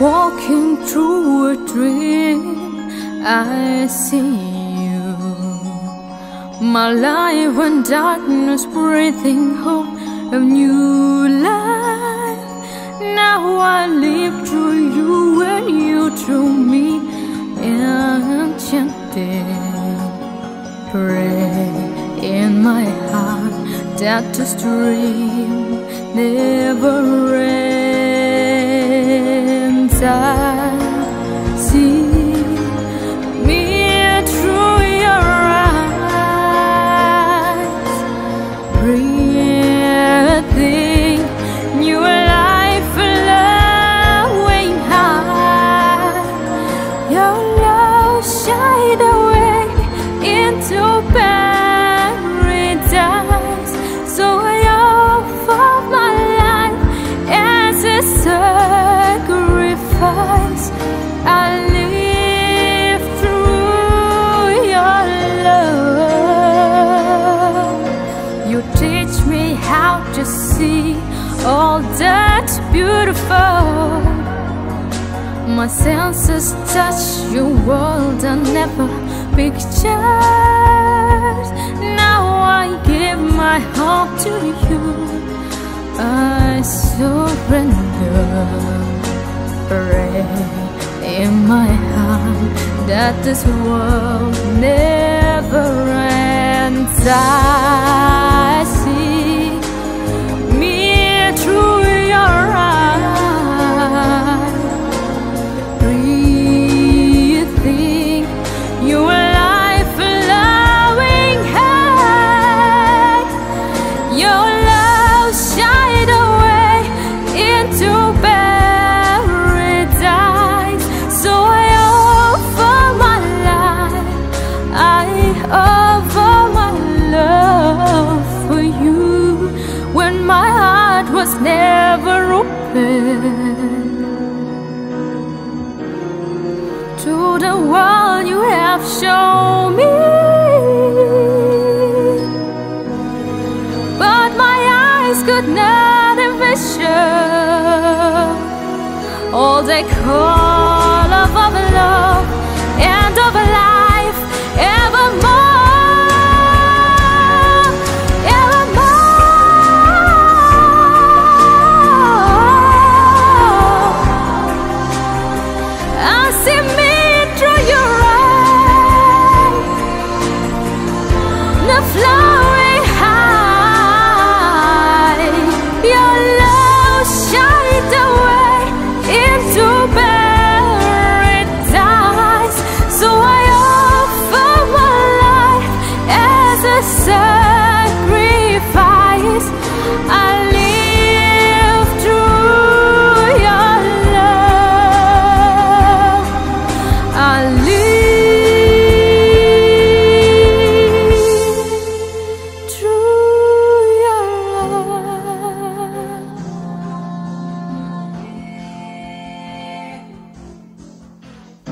Walking through a dream, I see you. My life in darkness, breathing hope of new life. Now I live through you and you through me, enchanted. Pray in my heart that this dream never ends. I see me through your eyes, breathing new life, flowing high. Your love shine away into paradise. So I offer my life as a sacrifice. I live through your love. You teach me how to see all that's beautiful. My senses touch your world I never pictured. Now I give my heart to you. I surrender. Pray in my heart that this world never ends. I see me through your eyes, breathing your life, flowing high. Your love shine away into paradise. So I offer my life, I offer my love for you. When my heart was never open to the world you have shown me, but my eyes could not envision all the call of our love and of a life evermore. Flowing high, your love shine away into paradise. So I offer my life as a sacrifice. I live through your love. I live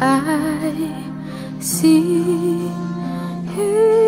I see you.